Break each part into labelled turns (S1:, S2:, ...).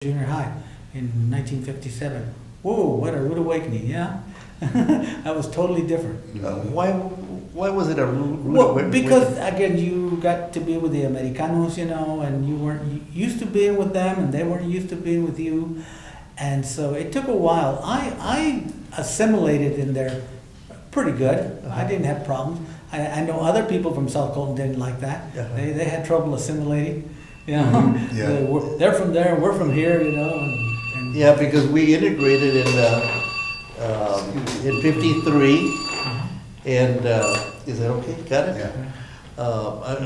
S1: junior high in 1957. Whoa, what a rude awakening, yeah? I was totally different.
S2: Why was it a rude
S1: Well,
S2: awakening?
S1: because again, you got to be with the Americanos, you know, and you weren't used to being with them, and they weren't used to being with you, and so it took a while. I assimilated in there pretty good. I didn't have problems. I know other people from South Colton didn't like that. They had trouble assimilating. You know, they're from there, and we're from here, you know. And
S2: Yeah, because we integrated in '53, and is that okay? Got it?
S3: Yeah.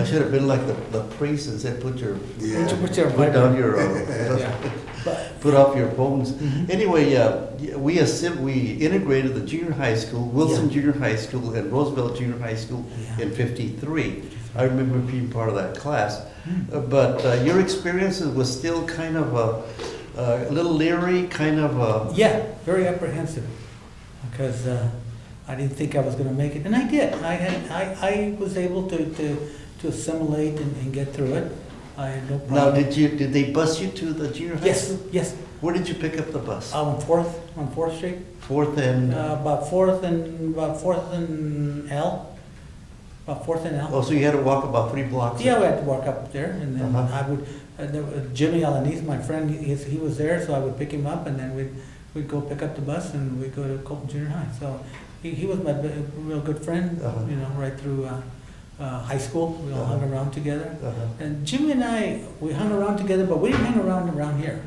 S2: I should have been like the priest and said, put down your, put off your phones. Anyway, we integrated the junior high school, Wilson Junior High School, and Roosevelt Junior High School in '53. I remember being part of that class. But your experiences was still kind of a little leery, kind of
S1: yeah, very apprehensive, because I didn't think I was going to make it, and I did. I was able to assimilate and get through it. I had no problem.
S2: Now, did they bus you to the junior high school?
S1: Yes.
S2: Where did you pick up the bus?
S1: On Fourth Street.
S2: Fourth and
S1: About Fourth and L. About Fourth and L.
S2: oh, so you had to walk about 3 blocks.
S1: Yeah, we had to walk up there, and then
S2: Uh-huh.
S1: I would. Jimmy Alanis, my friend, he was there, so I would pick him up, and then we'd go pick up the bus, and we'd go to Colton Junior High. So he was my real good friend, you know, right through high school. We all hung around together. And Jimmy and I, we hung around together, but we didn't hang around here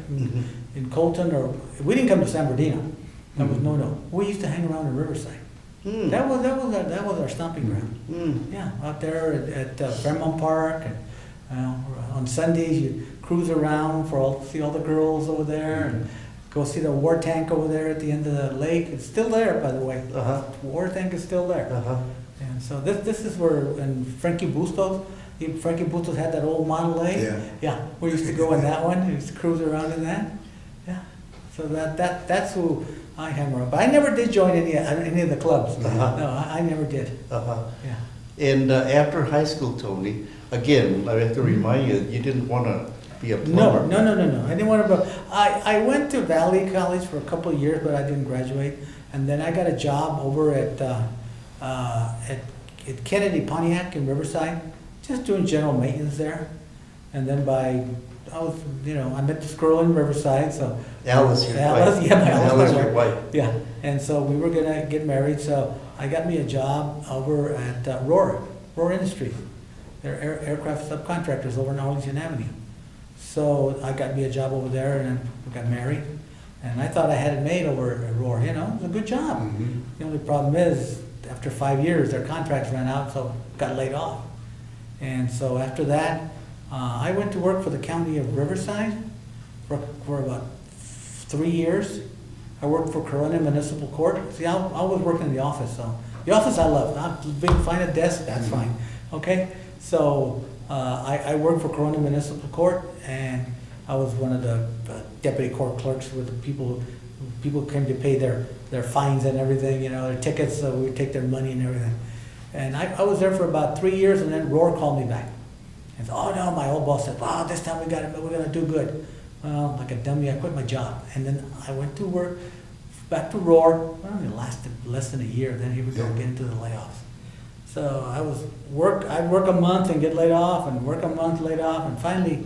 S1: in Colton, or we didn't come to San Bernardino. That was no. We used to hang around in Riverside. That was our stomping ground. Yeah, out there at Fairmont Park, and on Sundays you cruise around see all the girls over there, and go see the war tank over there at the end of the lake. It's still there, by the way. War tank is still there. And so this is where, and Frankie Bustos had that old Model A. Yeah, we used to go in that one. We used to cruise around in that. Yeah, so that's who I hang around. But I never did join any of the clubs. No, I never did. Yeah.
S2: And after high school, Tony, again, I have to remind you, you didn't want to be a plumber.
S1: No. I didn't want to. I went to Valley College for a couple of years, but I didn't graduate. And then I got a job over at Kennedy Pontiac in Riverside, just doing general maintenance there. And then I met this girl in Riverside, so.
S2: Alice, your wife.
S1: Yeah, Alice,
S2: your wife.
S1: Yeah, and so we were gonna get married, so I got me a job over at Roar Industries. They're aircraft subcontractors over on Arlington Avenue. So I got me a job over there, and then we got married. And I thought I had it made over at Roar, you know, it was a good job. The only problem is, after 5 years, their contracts ran out, so got laid off. And so after that, I went to work for the county of Riverside for about 3 years. I worked for Corona Municipal Court. See, I was working in the office, so the office I love. Find a desk, that's fine. Okay, so I worked for Corona Municipal Court, and I was one of the deputy court clerks with the people came to pay their fines and everything, you know, their tickets. So we would take their money and everything. And I was there for about 3 years, and then Roar called me back. And so, oh no, my old boss said, wow, this time we're gonna do good. Well, like a dummy, I quit my job. And then I went to work, back to Roar. Well, it lasted less than a year. Then here we go, get into the layoffs. So I'd work a month and get laid off, and work a month, laid off, and finally,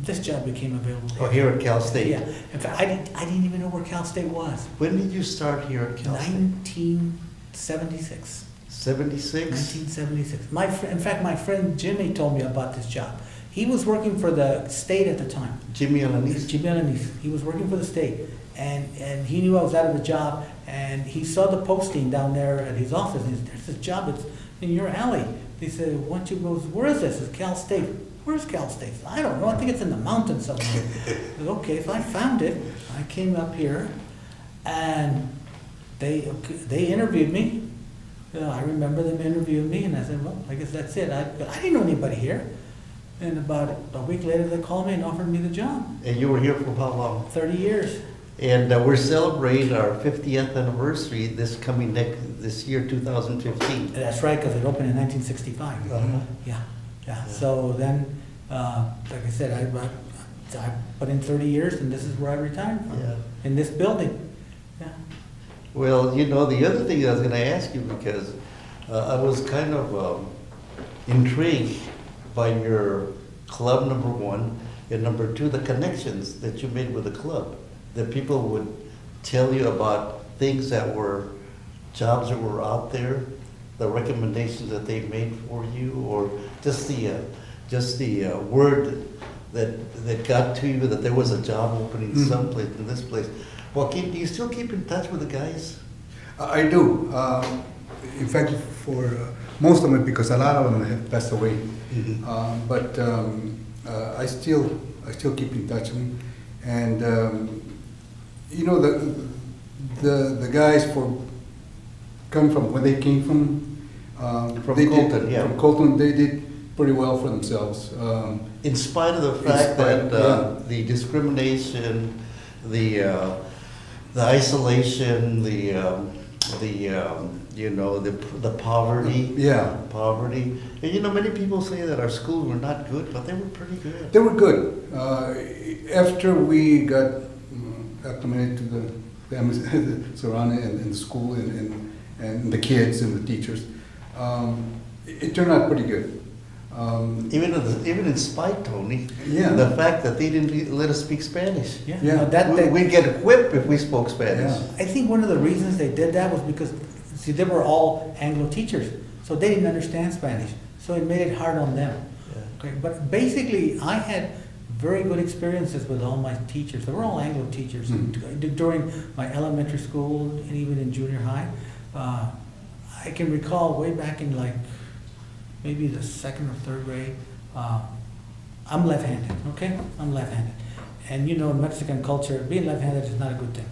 S1: this job became available.
S2: Oh, here at Cal State.
S1: Yeah. In fact, I didn't even know where Cal State was.
S2: When did you start here at Cal State?
S1: 1976.
S2: 76?
S1: 1976. In fact, my friend Jimmy told me about this job. He was working for the state at the time.
S2: Jimmy Alanis?
S1: Jimmy Alanis. He was working for the state, and he knew I was out of a job, and he saw the posting down there at his office. And he said, there's this job, it's in your alley. He said, why don't you go, where is this? It's Cal State. Where's Cal State? I don't know, I think it's in the mountains somewhere. I said, okay, so I found it. I came up here, and they interviewed me. I remember them interviewing me, and I said, well, I guess that's it. I didn't know anybody here. And about a week later, they called me and offered me the job.
S2: And you were here for how long?
S1: 30 years.
S2: And we're celebrating our 50th anniversary this year, 2015.
S1: That's right, because it opened in 1965. Yeah. So then, like I said, I put in 30 years and this is where I retired from,
S2: Yeah.
S1: in this building. Yeah.
S2: Well, you know, the other thing I was gonna ask you, because I was kind of intrigued by your club, number one, and number two, the connections that you made with the club. That people would tell you about things that were, jobs that were out there, the recommendations that they made for you, or just the word that got to you that there was a job opening someplace in this place. Joaquin, do you still keep in touch with the guys?
S3: I do. In fact, for most of them, because a lot of them have passed away. But I still keep in touch with them. And you know, the guys come from where they came from. They
S2: Colton,
S3: did,
S2: yeah.
S3: From Colton, they did pretty well for themselves.
S2: In spite of the fact that the discrimination, the isolation, you know, the poverty.
S3: Yeah.
S2: Poverty. And you know, many people say that our schools were not good, but they were pretty good.
S3: They were good. After we got acclimated to the surrounding and the school and the kids and the teachers, it turned out pretty good.
S2: Even in spite, Tony,
S3: Yeah.
S2: the fact that they didn't let us speak Spanish.
S1: Yeah.
S3: Yeah.
S1: No,
S2: We'd get whipped if we spoke Spanish.
S3: Yeah.
S1: I think one of the reasons they did that was because, see, they were all Anglo teachers, so they didn't understand Spanish, so it made it hard on them.
S2: Yeah.
S1: Okay, but basically, I had very good experiences with all my teachers. They were all Anglo teachers. During my elementary school and even in junior high. I can recall way back in like maybe the second or third grade. I'm left-handed, okay? I'm left-handed. And you know, in Mexican culture, being left-handed is not a good thing.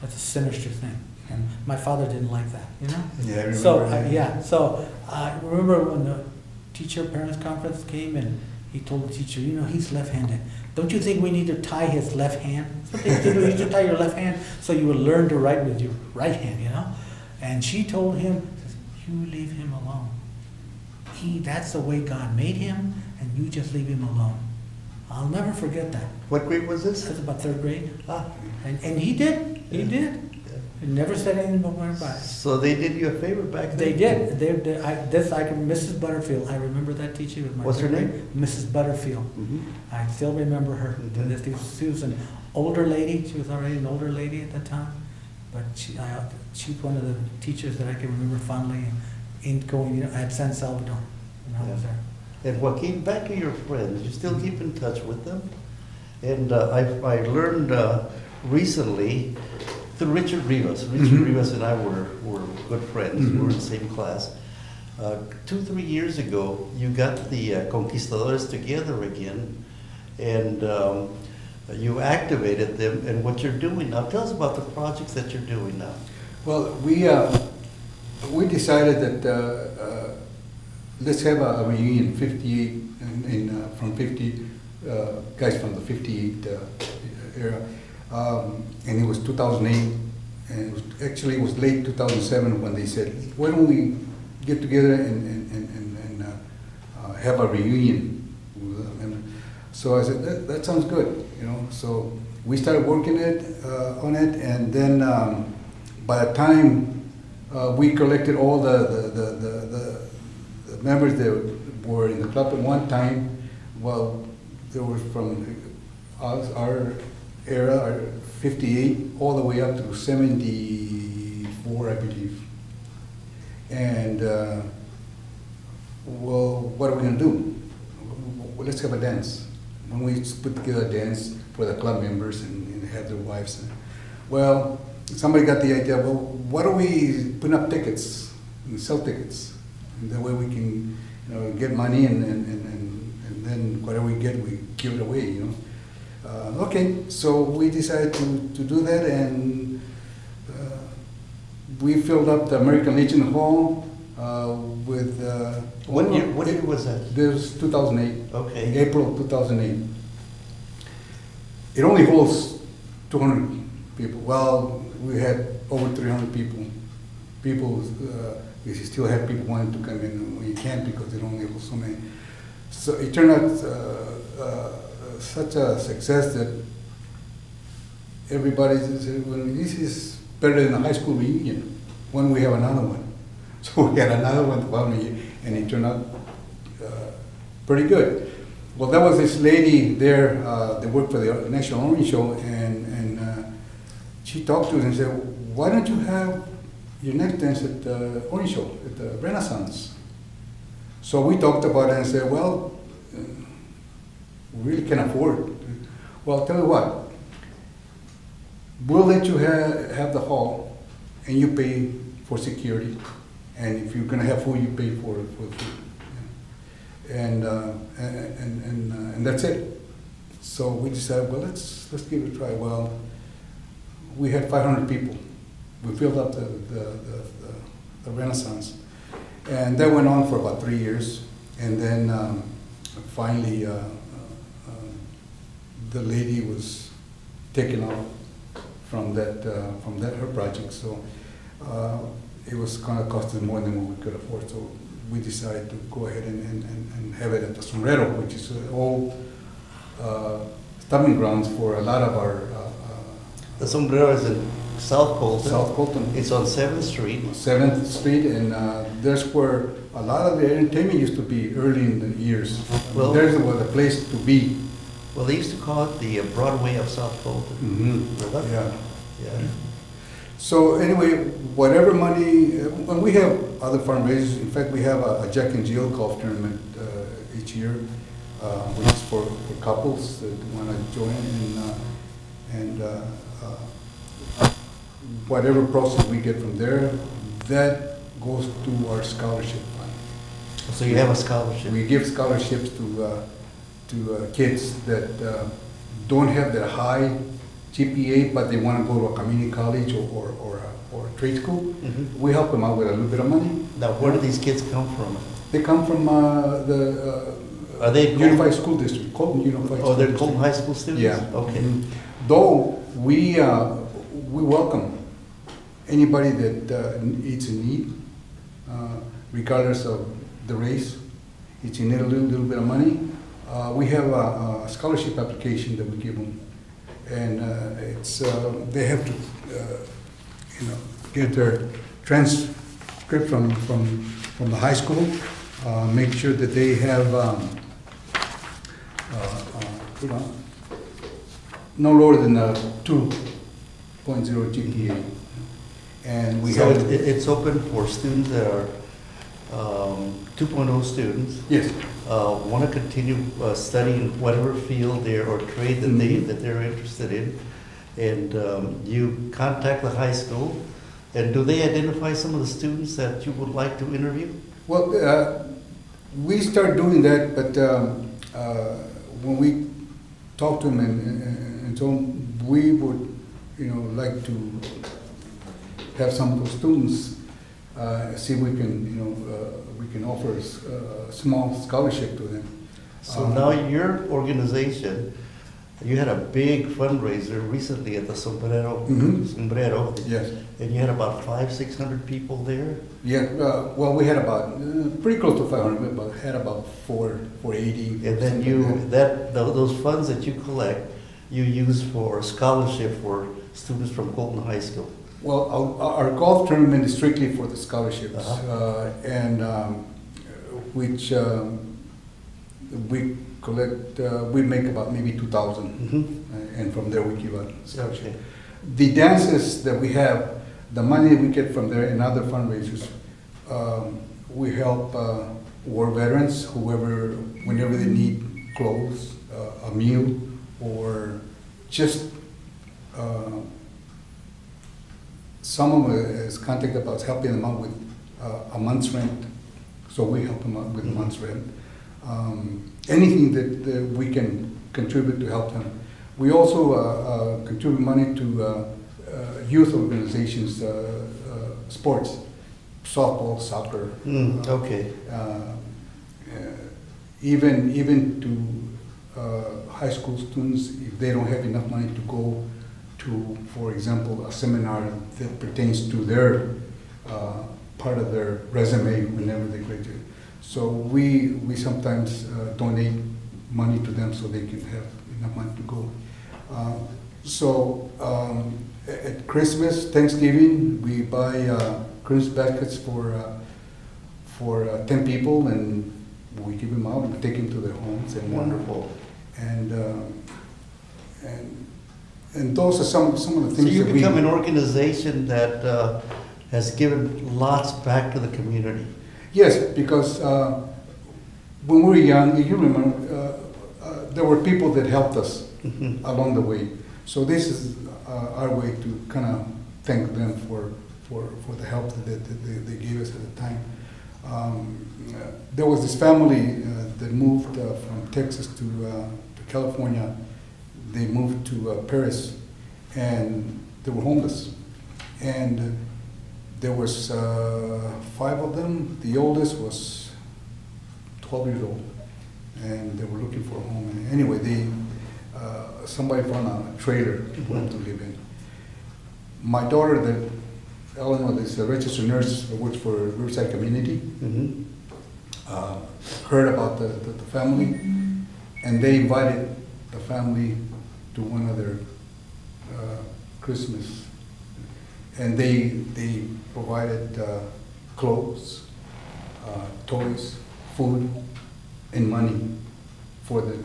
S1: That's a sinister thing. And my father didn't like that, you know?
S3: Yeah, I remember.
S1: So, so I remember when the teacher parents conference came and he told the teacher, you know, he's left-handed. Don't you think we need to tie his left hand? That's what they do. You need to tie your left hand so you will learn to write with your right hand, you know? And she told him, you leave him alone. That's the way God made him, and you just leave him alone. I'll never forget that.
S2: What grade was this?
S1: That's about third grade.
S2: Ah.
S1: And he did. He
S2: Yeah.
S1: did.
S2: Yeah.
S1: He never said anything about it.
S2: So they did you a favor back then?
S1: They did. Mrs. Butterfield. I remember that teacher with my.
S2: What's her
S1: third
S2: name?
S1: grade. Mrs. Butterfield. I still remember her.
S2: Mhm.
S1: She was an older lady. She was already an older lady at the time, but she's one of the teachers that I can remember fondly. In going, you know, at San Salvador when I was
S2: Yeah.
S1: there.
S2: And Joaquin, back to your friends, you still keep in touch with them? And I learned recently through Richard Rivas. Richard Rivas and I were good friends. We were in the same class. 2-3 years ago, you got the Conquistadores together again, and you activated them and what you're doing now. Tell us about the projects that you're doing now.
S3: Well, we decided that let's have a reunion, 58, from 50, guys from the 58 era. And it was 2008, and it was late 2007 when they said, why don't we get together and have a reunion with them? And so I said, that sounds good, you know. So we started working on it, and then by the time we collected all the members that were in the club at one time. Well, there was from our era, our 58, all the way up to 74, I believe. And well, what are we gonna do? Well, let's have a dance. When we put together a dance for the club members and have their wives. Well, somebody got the idea, well, why don't we put up tickets and sell tickets? And that way we can, you know, get money and then whatever we get, we give it away, you know. Okay, so we decided to do that, and we filled up the American Legion Hall with...
S2: What year was that?
S3: This was 2008.
S2: Okay.
S3: April 2008. It only holds 200 people. Well, we had over 300 people. We still have people wanting to come in, and we can't because it only holds so many. So it turned out such a success that everybody said, well, this is better than a high school reunion. When we have another one. So we had another one the following year, and it turned out pretty good. Well, there was this lady there that worked for the National Orange Show, and she talked to us and said, why don't you have your next dance at the Orange Show, at the Renaissance? So we talked about it and said, well, we really can't afford it. Well, I'll tell you what, we'll let you have the hall, and you pay for security, and if you're gonna have food, you pay for the food. And that's it. So we decided, well, let's give it a try. Well, we had 500 people. We filled up the Renaissance, and that went on for about 3 years. And then finally, the lady was taken off from that her project. So it was kind of costing more than what we could afford. So we decided to go ahead and have it at the Sombrero, which is all stomping grounds for a lot of our.
S2: The Sombrero is in South Colton.
S3: South Colton.
S2: It's on 7th Street.
S3: 7th Street, and there's where a lot of the entertainment used to be early in the years.
S2: Well,
S3: there's where the place to be.
S2: Well, they used to call it the Broadway of South Colton.
S3: Mm-hmm. Yeah.
S2: Yeah.
S3: So anyway, whatever money, and we have other fundraisers. In fact, we have a Jack and Jill golf tournament each year, which is for couples that want to join, and whatever proceeds we get from there, that goes to our scholarship fund.
S2: So you have a scholarship.
S3: We give scholarships to kids that don't have that high GPA, but they want to go to a community college or a trade school.
S2: Mm-hmm.
S3: We help them out with a little bit of money.
S2: Now, where do these kids come from?
S3: They come from the
S2: Are they
S3: Unified School District, Colton Unified School
S2: Oh, they're
S3: District.
S2: Colton High School students?
S3: Yeah.
S2: Okay.
S3: Though we welcome anybody that is in need, regardless of the race. It's in need a little bit of money. We have a scholarship application that we give them, and it's they have to get their transcript from the high school, make sure that they have no lower than a 2.0 GPA. And we
S2: So
S3: have
S2: it's open for students that are 2.0 students.
S3: yes.
S2: Want to continue studying whatever field or trade that they're interested in, and you contact the high school, and do they identify some of the students that you would like to interview?
S3: Well, we start doing that, but when we talk to them and so on, we would, like to have some of those students see if we can, we can offer a small scholarship to them.
S2: So now your organization, you had a big fundraiser recently at the Sombrero,
S3: Yes.
S2: and you had about 500-600 people there.
S3: Yeah. Well, we had about pretty close to 500, but had about 480.
S2: And then those funds that you collect, you use for scholarship for students from Colton High School.
S3: Well, our golf tournament is strictly for the scholarships, and which we collect. We make about maybe 2,000, and from there we give out scholarships.
S2: Okay.
S3: The dances that we have, the money we get from there and other fundraisers, we help war veterans, whenever they need clothes, a meal, or just. Some of them has contacted us helping them out with a month's rent, so we help them out with a month's rent. Anything that we can contribute to help them. We also contribute money to youth organizations, sports, softball, soccer.
S2: Okay.
S3: Even to high school students, if they don't have enough money to go to, for example, a seminar that pertains to their part of their resume whenever they graduate. So we sometimes donate money to them so they can have enough money to go. So at Christmas, Thanksgiving, we buy Christmas baskets for 10 people, and we give them out and take them to their homes. And
S2: Wonderful.
S3: And those are some of the
S2: So
S3: things
S2: you
S3: that
S2: become
S3: we.
S2: an organization that has given lots back to the community.
S3: Yes, because when we were young, you remember, there were people that helped us
S2: Mhm.
S3: along the way. So this is our way to kind of thank them for the help that they gave us at the time. There was this family that moved from Texas to California. They moved to Paris, and they were homeless. And there was 5 of them. The oldest was 12 years old, and they were looking for a home. And anyway, somebody found a trailer for them to live in. My daughter, Eleanor, is a registered nurse, works for Riverside Community.
S2: Mhm.
S3: Heard about the family, and they invited the family to one of their Christmas, and they provided clothes, toys, food, and money for the.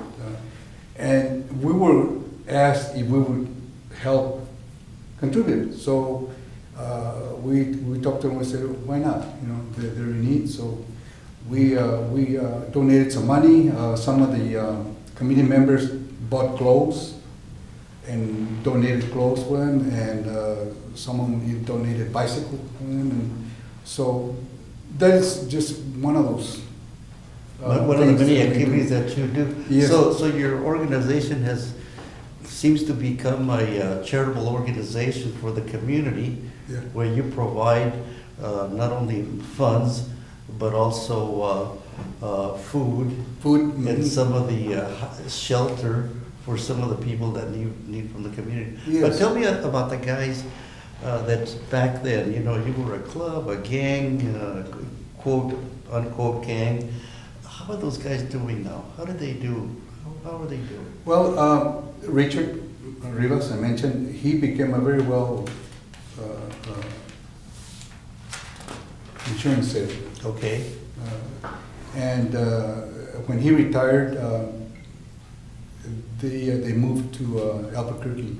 S3: And we were asked if we would help contribute. So we talked to them and said, why not? You know, they're in need. So we donated some money. Some of the committee members bought clothes and donated clothes for them, and some of them donated bicycles for them. And so that's just one of those.
S2: One of the many activities
S3: that.
S2: that you do.
S3: Yes.
S2: So your organization seems to become a charitable organization for the community,
S3: Yeah.
S2: where you provide not only funds, but also food
S3: Food.
S2: and some of the shelter for some of the people that need from the community.
S3: Yes.
S2: But tell me about the guys that back then, you know, you were a club, a gang, quote, unquote gang. How are those guys doing now? How did they do? How are they doing?
S3: Well, Richard Rivas, I mentioned, he became a very well insurance salesman.
S2: Okay.
S3: And when he retired, they moved to Albuquerque,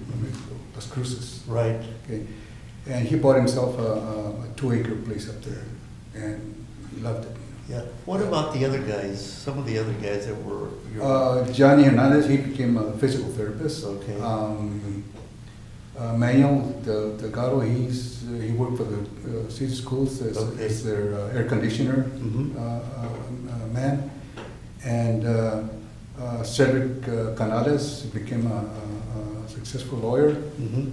S3: Las Cruces.
S2: Right.
S3: Okay, and he bought himself a 2-acre place up there, and he loved it.
S2: Yeah. What about the other guys? Some of the other guys that were
S3: Johnny Hernandez, he became a physical therapist.
S2: Okay.
S3: Manuel Delgado, he worked for the city schools as their air conditioner
S2: Mhm.
S3: man. And Cedric Canales became a successful lawyer.
S2: Mhm.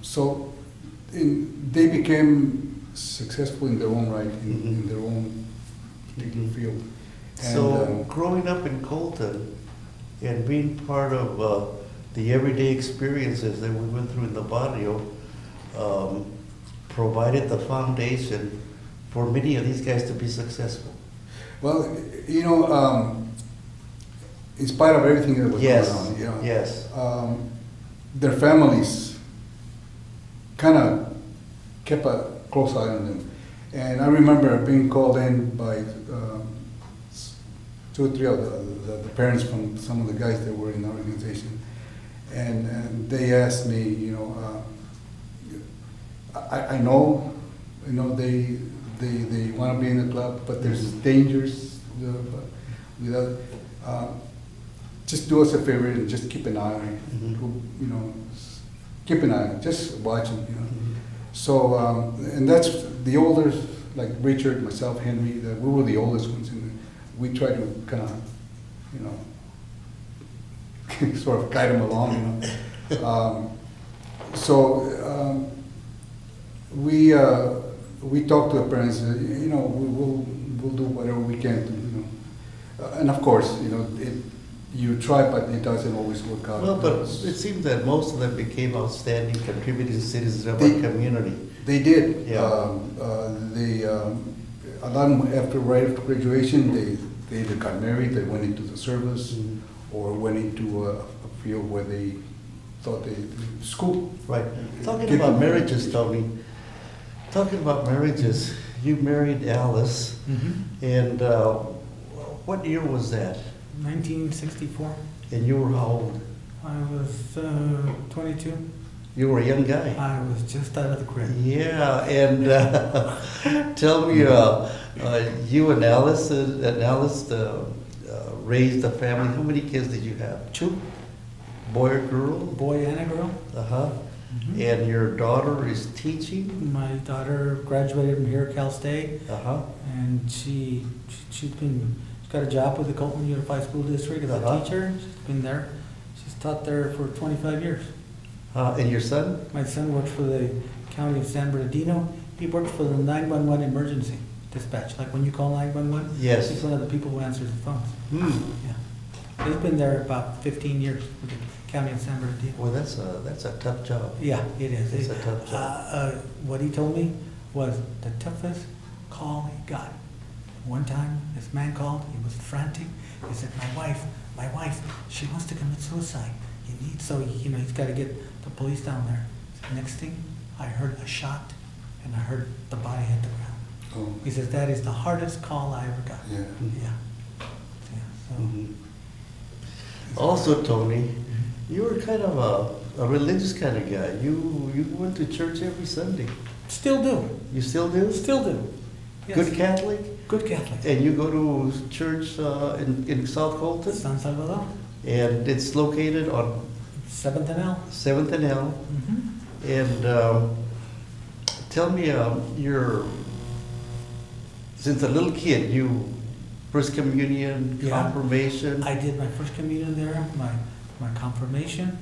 S3: So they became successful in their own right, in their own particular field. And,
S2: So growing up in Colton and being part of the everyday experiences that we went through in the barrio provided the foundation for many of these guys to be successful.
S3: well, you know, in spite of everything that was
S2: Yes.
S3: going on, you know,
S2: Yes.
S3: their families kind of kept a close eye on them. And I remember being called in by 2 or 3 of the parents from some of the guys that were in the organization. And they asked me, you know, I know, they want to be in the club, but there's dangers without. Just do us a favor and just keep an eye on it.
S2: Mhm.
S3: You know, keep an eye on it. Just watch it. You know. So and that's the older, like Richard, myself, Henry. We were the oldest ones, and we try to kind of, you know, sort of guide them along. You know. We talk to the parents. You know, we'll do whatever we can to, you know. And of course, you know, you try, but it doesn't always work out.
S2: Well, but it seems that most of them became outstanding contributing citizens of
S3: They-
S2: our community.
S3: They did.
S2: Yeah.
S3: A lot of them, right after graduation, they either got married, they went into the service,
S2: Mhm.
S3: or went into a field where they thought they, school.
S2: Right. Talking about marriages, Tony, you married Alice, and what year was that?
S1: 1964.
S2: And you were how old?
S1: I was 22.
S2: You were a young guy.
S1: I was just out of the crib.
S2: Yeah, and tell me, you and Alice raised a family. How many kids did you have?
S1: 2.
S2: Boy or girl?
S1: Boy and a girl.
S2: Uh-huh. And your daughter is teaching?
S1: My daughter graduated from here at Cal State,
S2: Uh-huh.
S1: and she's got a job with the Colton Unified School District as a teacher. She's been there. She's taught there for 25 years.
S2: And your son?
S1: My son works for the County of San Bernardino. He works for the 911 emergency dispatch. Like when you call 911,
S2: Yes.
S1: he's one of the people who answers the phones. Yeah. He's been there about 15 years with the County of San Bernardino.
S2: Well, that's a tough job.
S1: Yeah, it is.
S2: It's a tough job.
S1: What he told me was the toughest call he got. One time, this man called, he was frantic. He said, my wife, she wants to commit suicide. He's got to get the police down there. Next thing, I heard a shot, and I heard the body hit the ground.
S3: Oh.
S1: He says, that is the hardest call I ever got.
S3: Yeah.
S1: So.
S2: Mhm. Also, Tony, you were kind of a religious kind of guy. You went to church every Sunday.
S1: Still do.
S2: You still do?
S1: Still do. Yes.
S2: Good Catholic?
S1: Good Catholic.
S2: And you go to church in South Colton?
S1: San Salvador.
S2: And it's located on
S1: 7th and L.
S2: 7th and L.
S1: Mm-hmm.
S2: And tell me, since a little kid, you first communion,
S1: Yeah.
S2: confirmation.
S1: I did my first communion there, my confirmation,